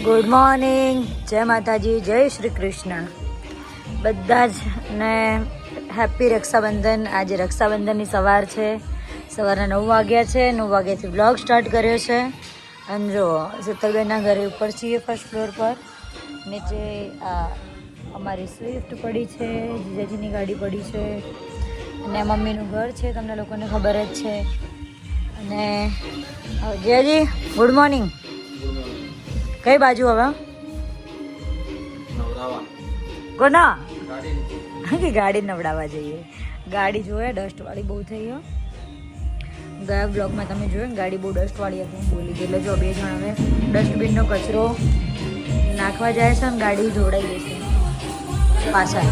Good morning, જય માતાજી, જય શ્રી કૃષ્ણ. બધા જ ને હેપી રક્ષાબંધન. આજે રક્ષાબંધનની સવાર છે, સવારના 9 વાગ્યા છે. 9 વાગ્યાથી બ્લોગ સ્ટાર્ટ કર્યો છે. અને જો શીતલબેનના ઘરે ઉપર છીએ, ફર્સ્ટ ફ્લોર પર. નીચે અમારી સ્વિફ્ટ પડી છે, જીજાજીની ગાડી પડી છે, અને મમ્મીનું ઘર છે, તમને લોકોને ખબર જ છે. અને જીજાજી ગુડ મોર્નિંગ. કઈ બાજુ હવે કોના કે ગાડી નવડાવવા જઈએ? ગાડી જોઈએ, ડસ્ટવાળી બહુ થઈ ગયો. ગયા બ્લોગમાં તમે જોયું ને, ગાડી બહુ ડસ્ટવાળી હતી, હું બોલી ગઈ. એટલે જો 2 જણ હવે ડસ્ટબિનનો કચરો નાખવા જાય છે ને ગાડી જોડાઈ ગઈ છે પાછળ.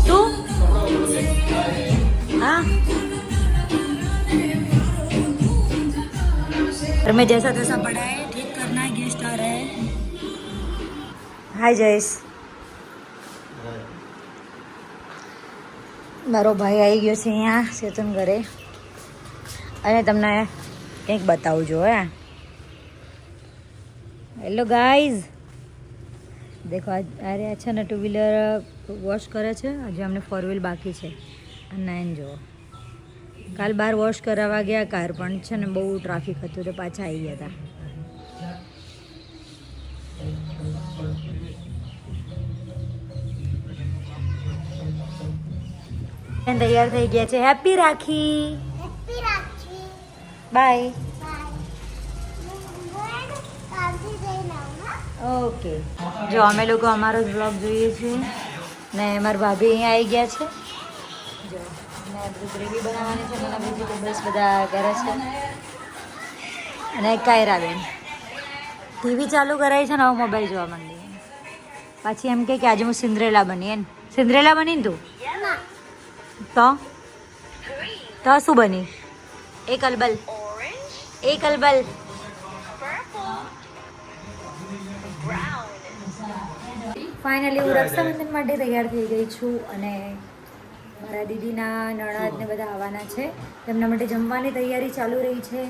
શું હા घर में जैसा तैसा पड़ा है, ठीक करना है, गेस्ट आ रहे हैं. हाय जयेश. મારો ભાઈ આવી ગયો છે અહીંયા સેતુન ઘરે, અને તમને કંઈક બતાવું જો. હેલો ગાઈઝ, દેખો અરે અચ્છા ને 2 વ્હીલર વોશ કરે છે. હજી અમને 4 વ્હીલ બાકી છે. અને જો કાલ બાર વોશ કરાવવા ગયા કાર, પણ છે ને બહુ ટ્રાફિક હતું તો પાછા આવી ગયા હતા. તૈયાર થઈ ગયા છે. Happy rakhi. બાય. ઓકે, જો અમે લોકો અમારો જ બ્લોગ જોઈએ છીએ ને મારા ભાભી અહીંયા આવી ગયા છે. જો અને બધું ગ્રેવી બનાવવાની છે, મને વેજીટેબલ્સ બધા કરે છે. અને કાયરાબેન ટીવી ચાલુ કરાવી છે ને, હવે મોબાઈલ જોવા માંડી. પાછી એમ કે આજે હું સિન્ડ્રેલા બની. એમ સિન્ડ્રેલા બની ને તું તો શું બની? એક અલબલ. ફાઇનલી હું રક્ષાબંધન માટે તૈયાર થઈ ગઈ છું, અને મારા દીદીના નણદ ને બધા આવવાના છે. તેમના માટે જમવાની તૈયારી ચાલુ રહી છે.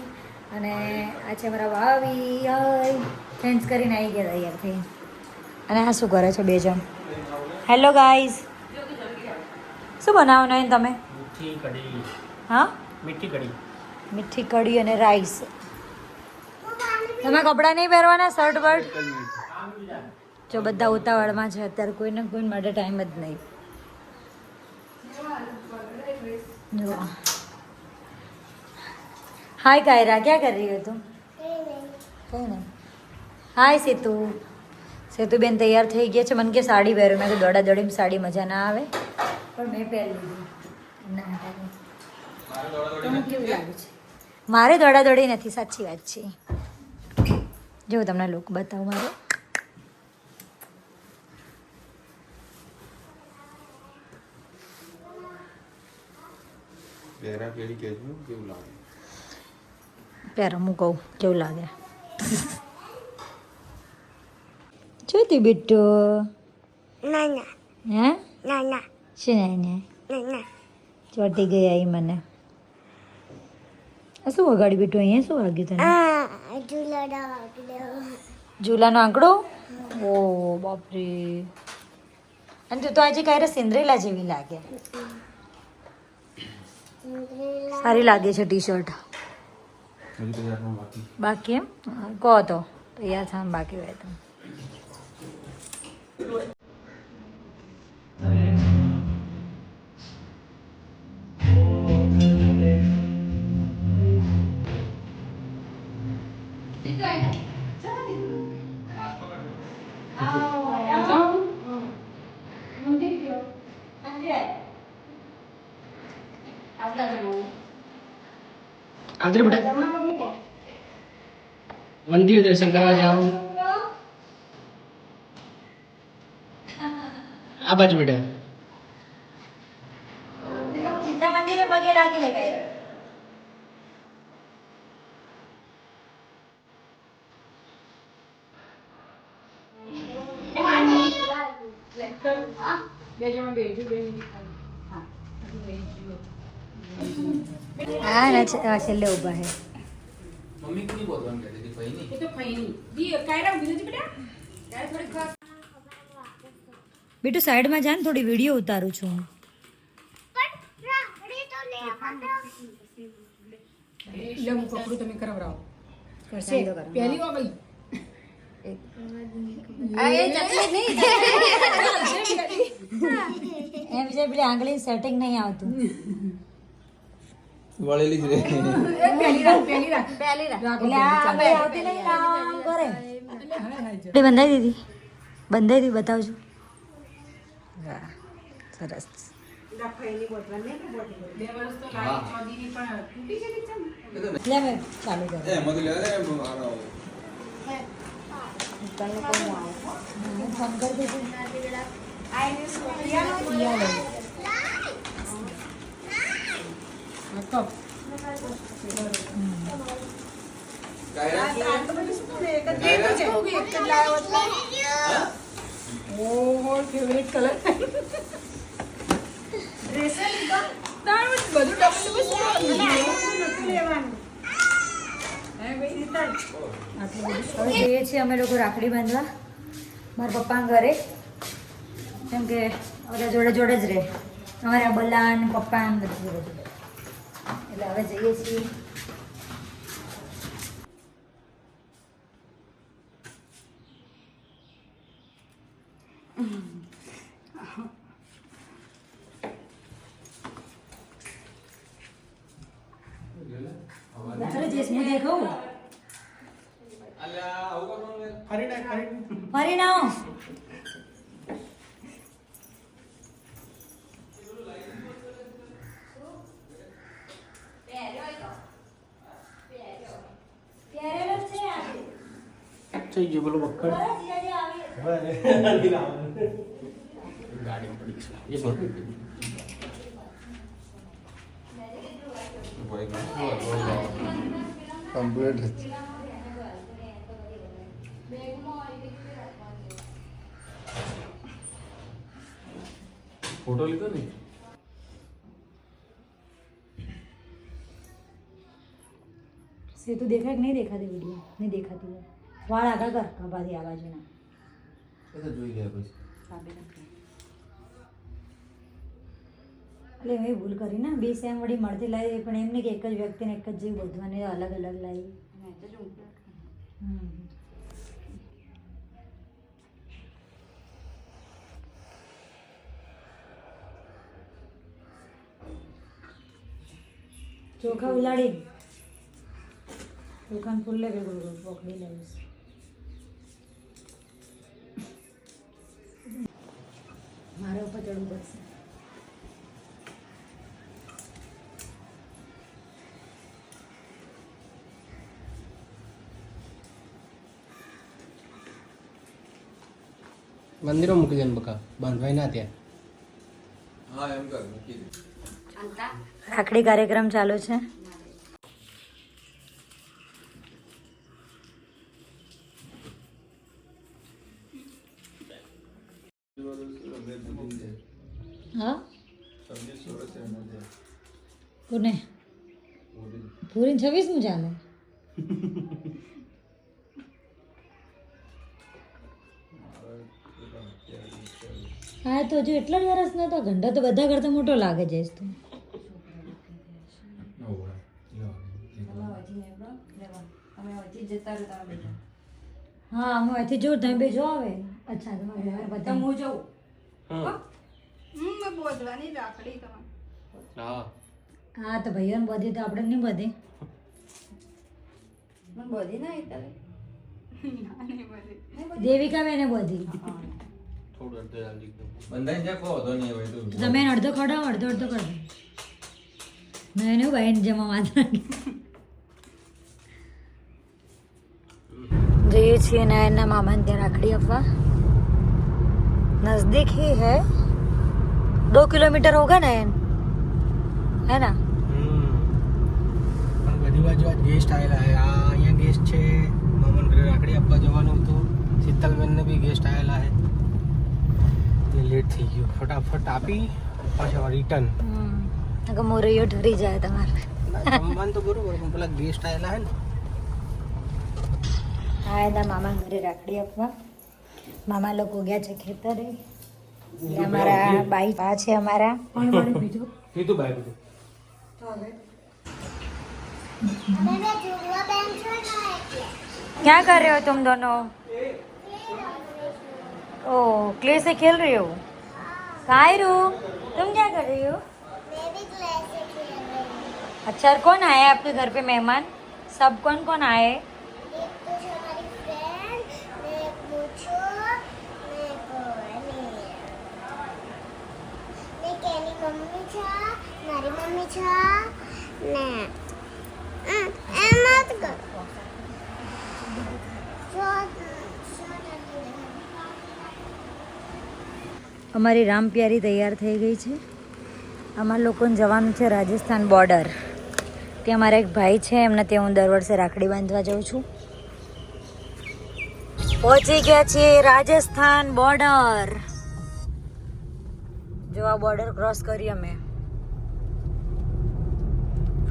અને આ છે મારા ભાભી. ચેન્જ કરીને આવી ગયા તૈયાર થઈ. અને આ શું કરે છે 2 જણ? હેલો ગાઈઝ, શું બનાવવાનું હોય તમે? મીઠી કઢી. હા, મીઠી કઢી અને રાઈસ. તમે કપડાં નહીં પહેરવાના, શર્ટ બર્ટ? જો બધા ઉતાવળમાં છે અત્યારે, કોઈને કોઈ માટે ટાઈમ જ નહીં. જો હાય કાયરા, ક્યાં કરી રહી તું? કઈ નહીં. હાય સેતુ. સેતુબેન તૈયાર થઈ ગયા છે. મને કે સાડી પહેરો. મેં તો દોડા દોડીમાં સાડી મજા ના આવે, પણ મેં પહેરી લીધી. ના કેવું લાગે છે? મારે દોડા દોડી નથી, સાચી વાત છે. જો તમને લુક બતાવું મારો. પહેરો હું કહું કેવું લાગે. જોતી બિટ્ટુ. હે શું નાના ચોટી ગઈ આવી મને. આ શું વગાડી બેઠું? અહીંયા શું વાગ્યું તને? ઝૂલાનો આંકડો. ઓ બાપરે. અને તું તો આજે કાંઈ સિન્ડ્રેલા જેવી લાગે. સારી લાગે છે ટી શર્ટ. બાકી એમ કહો તો તૈયાર થવા બાકી હોય તો. आंध्र बेटा मंदिर दर्शन करवा जाऊं. आ बाजू बेटा મંદિરે પગે લાગી લે. હા છેલ્લે ઊભા હે. મમ્મી કોની બોલવાનું કહેતી હતી બેટુ સાઈડમાં જા ને, થોડી વિડીયો ઉતારું છું. એમ છે પેલી આંગળી સેટિંગ નહીં આવતું. વળેલી જ રે. એટલે આ આંગળી આવતી નહીં, આમ કરે. બંધાઈ દીધી, બંધાઈ દીધી, બતાવજો. વાહ, સરસ. લે મેં ચાલુ કર. ફોન કરી દીધું. હવે જઈએ છીએ અમે લોકો રાખડી બાંધવા મારા પપ્પા ઘરે, કેમ કે બધા જોડે જોડે જ રહે. અમારા બલાન પપ્પા બધું જોડે જોડે, એટલે હવે જઈએ છીએ. ફરી ના આવો. થઈ ગયું પેલું બક્કડ. ગાડીમાં પડી ગયું. કમ્પ્લીટ. ફોટો લીધો ને? સેતુ દેખાય કે નહીં દેખાતી? વિડીયો નહીં દેખાતી. વાળ આગળ કર, ખભાથી આ બાજુના. એ તો જોઈ ગયા પછી. એટલે મેં ભૂલ કરી ને, બે સેમ વળી મળતી લાવી, પણ એમને કે એક જ વ્યક્તિને એક જ જેવું બધું અલગ અલગ લાવી. ચોખા ઉલાડી, ચોખાને ફૂલ લે ભેગું પકડી લઈશ. મારે ઉપર ચડવું પડશે. મંદિરો મૂકી દે ને બકા, બાંધવાય ના ત્યાં. હા એમ કર, મૂકી દે. રાખડી કાર્યક્રમ ચાલુ છે. હા કોને પૂરી 26 નું ચાલે? હા તો હજુ એટલા જ વર્ષ નતો. ઘંટા તો બધા કરતા મોટો લાગે છે. તો હા અમે અહીંથી જોઉં, તમે બે જો આવે. અચ્છા તમારે બધા હું જોઉં. હા તો ભાઈઓને બધી તો આપણે નહીં બધી. દેવિકા બેને બધી. બંધાઈ જા, કોઈ વાંધો નહીં. હવે તો તમે એને અડધો ખવડાવો, અડધો અડધો કરી દો. મેં એને ભાઈને જમા વાંધો જઈએ છીએ નયનના મામાને ત્યાં રાખડી આપવા. नजदीक ही है, 2 किलोमीटर होगा नयन, है ना? પણ બધી બાજુ આજ ગેસ્ટ આવેલા છે. આ અહીંયા ગેસ્ટ છે, મામાને ઘરે રાખડી આપવા જવાનું હતું. શીતલબેનને બી ગેસ્ટ આવેલા છે. એટલે લેટ થઈ ગયું. ફટાફટ આપી પાછા રિટર્ન. મોરૈયો ઠરી જાય તમારે. જમવાનું તો બરોબર, પણ પેલા ગેસ્ટ આવેલા છે ને. આયા મામા ઘરે રાખડી આપવા. મામા લોકો ગયા છે ખેતરે. એટલે અમારા બાઈ પા છે અમારા. કીધું બાય કીધું. क्या कर रहे हो तुम दोनों? ओ क्ले से खेल रहे हो? कायरू तुम क्या कर रही हो? मैं भी क्ले से खेल रही हूँ। अच्छा और कौन आए आपके घर पे मेहमान? सब कौन कौन आए? एक तो जो हमारी फ्रेंड, एक मुझो, एक એની મમ્મી છે, મારી મમ્મી છે ને એમ મત કર. અમારી રામપ્યારી તૈયાર થઈ ગઈ છે. અમારા લોકોને જવાનું છે રાજસ્થાન બોર્ડર. ત્યાં મારા એક ભાઈ છે, એમને ત્યાં હું દર વર્ષે રાખડી બાંધવા જાઉં છું. પહોંચી ગયા છીએ રાજસ્થાન બોર્ડર. જો આ બોર્ડર ક્રોસ કરી અમે.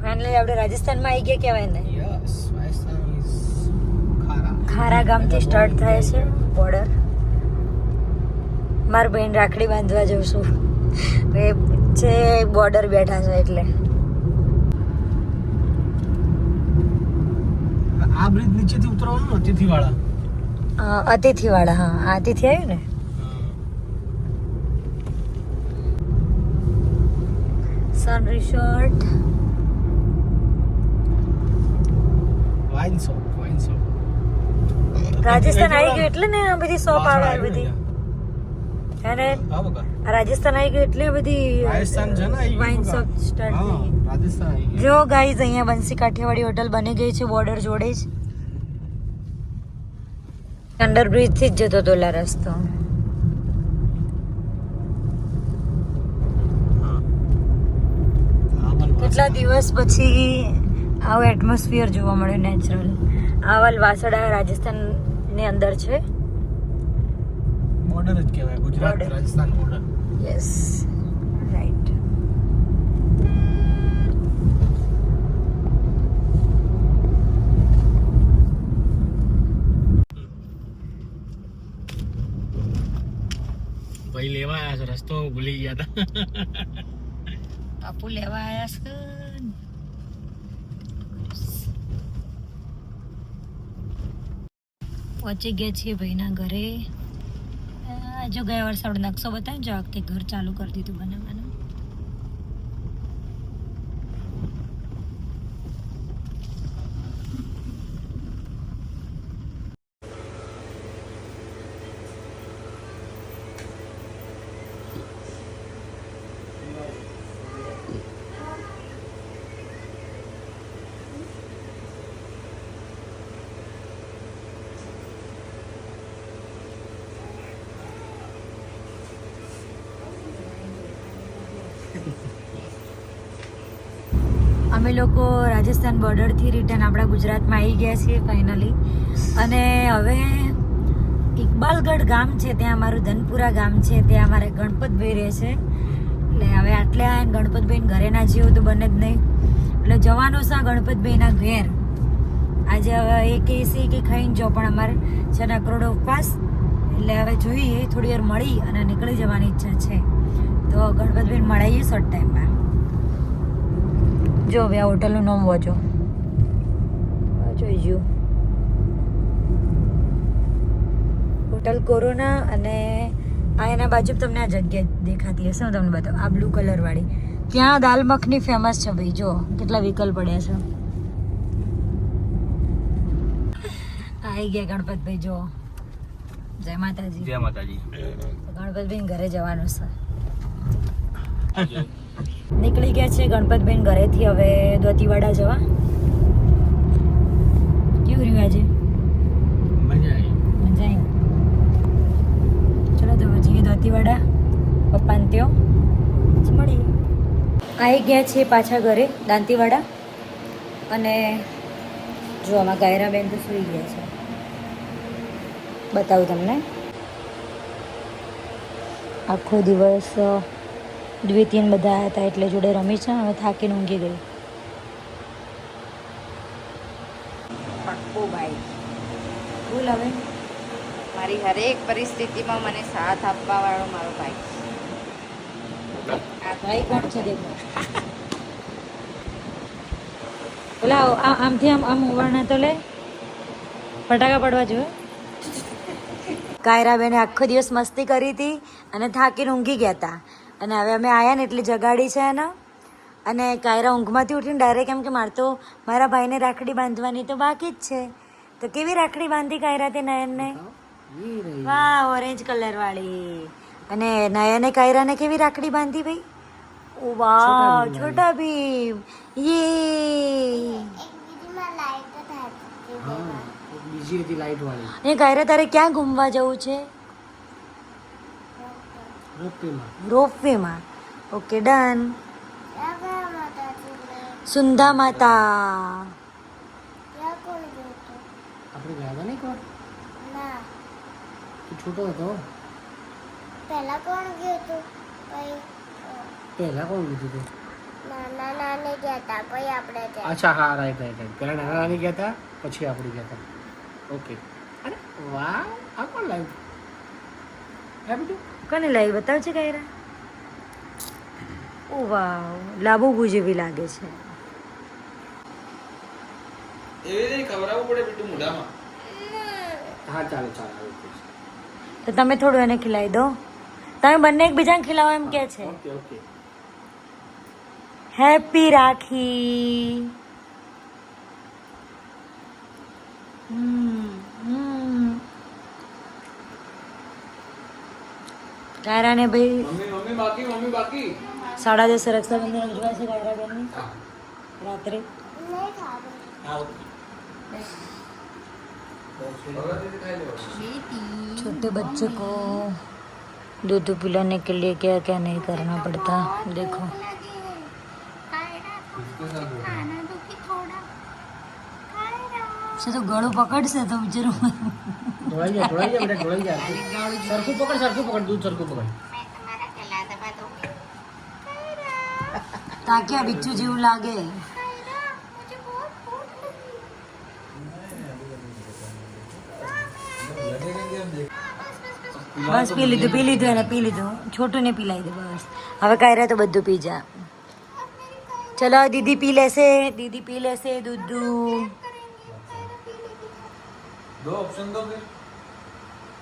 ફાઇનલી આપણે રાજસ્થાનમાં આવી ગયા કહેવાય ને. યસ રાજસ્થાન ઇઝ ખારા. ખારા ગામથી સ્ટાર્ટ થાય છે બોર્ડર. મારી બહેન રાખડી બાંધવા જઉં છું. એ છે બોર્ડર બેઠા છે એટલે. આ બ્રિજ નીચેથી ઉતરવાનું ને અતિથિવાળા. અતિથિવાળા, હા આ અતિથિ આવ્યું ને. Sun resort. Wine shop. Rajasthan આવી ગયું એટલે ને આ બધી શોપ આવે આ બધી. અને હા બકા. આ રાજસ્થાન આવી ગયું એટલે બધી રાજસ્થાન છે ને આવી વાઇન ગયું શોપ બકા. સ્ટાર્ટ હા, થઈ ગઈ. રાજસ્થાન આવી ગયું. જો ગાઈઝ અહીંયા બંસી કાઠિયાવાડી હોટલ બની ગઈ છે બોર્ડર જોડે જ. અંડરબ્રિજ થી જ જતો હતો ઓલા રસ્તો. કેટલા દિવસ પછી આવું એટમોસ્ફિયર જોવા મળ્યું નેચરલ. આવલ વાસડા રાજસ્થાન ની અંદર છે. બોર્ડર જ કહેવાય, Gujarat Border. Rajasthan border. Yes right. ભાઈ લેવા આવ્યા છે, રસ્તો ભૂલી ગયા હતા. બાપુ લેવા આવ્યા છે. પહોંચી ગયા છીએ ભાઈના ઘરે. જો ગયા વર્ષે આપણે નકશો બતાવ્યો, જો આ વખતે ઘર ચાલુ કરી દીધું બનાવવાનું. અમે લોકો રાજસ્થાન બોર્ડરથી રિટર્ન આપણા ગુજરાતમાં આવી ગયા છીએ ફાઇનલી. અને હવે ઇકબાલગઢ ગામ છે, ત્યાં અમારું ધનપુરા ગામ છે, ત્યાં અમારે ગણપતભાઈ રહે છે. એટલે હવે આટલે આ ગણપતભાઈને ઘરે ના જેવું તો બને જ નહીં. એટલે જવાનું છે ગણપતભાઈના ઘેર. આજે હવે એ કહેશે કે ખાઈને જો, પણ અમારે છે ને કરોડો ઉપવાસ. એટલે હવે જોઈએ, થોડી વાર મળી અને નીકળી જવાની ઈચ્છા છે. તો ગણપતભાઈને મળાઈએ શોર્ટ ટાઈમમાં. જો હવે આ હોટલનું નામ વાંચો, જોઈ જો હોટલ કોરોના. અને આ એના બાજુ તમને આ જગ્યા દેખાતી હશે, હું તમને બતાવું. આ બ્લુ કલર વાળી, ત્યાં દાલ મખની ફેમસ છે ભાઈ. જો કેટલા વિકલ્પ પડ્યા છે. આવી ગયા ગણપતભાઈ. જો જય માતાજી. જય માતાજી. ગણપતભાઈ ઘરે જવાનું છે. નીકળી ગયા છે ગણપતભાઈ ઘરેથી હવે દોતીવાડા જવા. કેવું રહ્યું આજે? મજા આવી. મજા આવી. ચલો તો જઈએ દોતીવાડા પપ્પાને ત્યો મળીએ. આવી ગયા છીએ પાછા ઘરે દાંતીવાડા. અને જો આમાં ગાયરાબેન તો સૂઈ ગયા છે. બતાવું તમને. આખો દિવસ દ્વિતીયન બધા આવ્યા હતા એટલે જોડે રમી છે. હવે થાકીને ઊંઘી ગઈ. પપ્પુ ભાઈ બોલ હવે. મારી હરેક પરિસ્થિતિમાં મને સાથ આપવા વાળો મારો ભાઈ. આ ભાઈ કોણ છે દેખો. ઓલા આમથી આમ ઓવાળના તો લે, ફટાકા પડવા જોઈએ. કાયરાબેને આખો દિવસ મસ્તી કરી હતી અને થાકીને ઊંઘી ગયા હતા. અને હવે અમે આવ્યા ને એટલે જગાડી છે એને. અને કાયરા ઊંઘમાંથી ઉઠીને ડાયરેક્ટ એમ કે મારે તો મારા ભાઈને રાખડી બાંધવાની તો બાકી જ છે. તો કેવી રાખડી બાંધી કાયરા તે નયનને? વાહ, ઓરેન્જ કલર વાળી. અને નયને કાયરાને કેવી રાખડી બાંધી ભાઈ? ઓ વાહ, છોટા ભીમ. યે. એક બીજીમાં લાઈટ હતી. હા એક બીજી હતી લાઈટ વાળી અને કાયરા તારે ક્યાં ઘૂમવા જવું છે? રોપવેમાં. રોપવેમાં. Okay, done. ત્યાં માતાજી ને સુંદા માતા. ત્યાં કોણ ગયું હતું? આપણે ગયા હતા ને એકવાર ના, તું છોટો હતો પહેલા કોણ ગયું હતું? પછી પહેલા કોણ લીધું હતું? નાના નાને ગયા હતા, પછી આપણે ગયા. અચ્છા હા રાઈટ રાઈટ રાઈટ પહેલા નાના નાની ગયા હતા પછી આપણે ગયા હતા. ઓકે. અરે વાહ, આ કોણ લાવ્યું? હે બીજું કોને લાવી બતાવ છે કાયરા? ઓ વાવ, લાબુબુ જેવી લાગે છે. એવી રીતે ખવડાવવું પડે બીટું મોઢામાં. હા ચાલો ચાલો તો તમે થોડું એને ખીલાવી દો. તમે બંને એકબીજાને ખીલાવો એમ કે છે. Okay okay. હેપી રાખી. કાયરાને ભાઈ મમ્મી બાકી 10:30 રક્ષાબંધન ઉજવાય છે કાયરાબેનની રાત્રે. નહીં ખાધું. હા ઓકે. छोटे बच्चे को दूध पिलाने के लिए क्या क्या नहीं करना पड़ता, देखो. तो गળું પકડશે તો બિચારું ઢોળાઈ જાય બેટા ઢોળાઈ જાય. સરખું પકડ દૂધ સરખું પકડ. તાક્યા બિચ્ચું જેવું લાગે. બસ પી લીધું એને પી લીધું. છોટું ને પીલાઈ દે બસ. હવે કાયરા તો બધું પી જા. ચલો દીદી પી લેશે દૂધ. दो ऑप्शन दो फिर.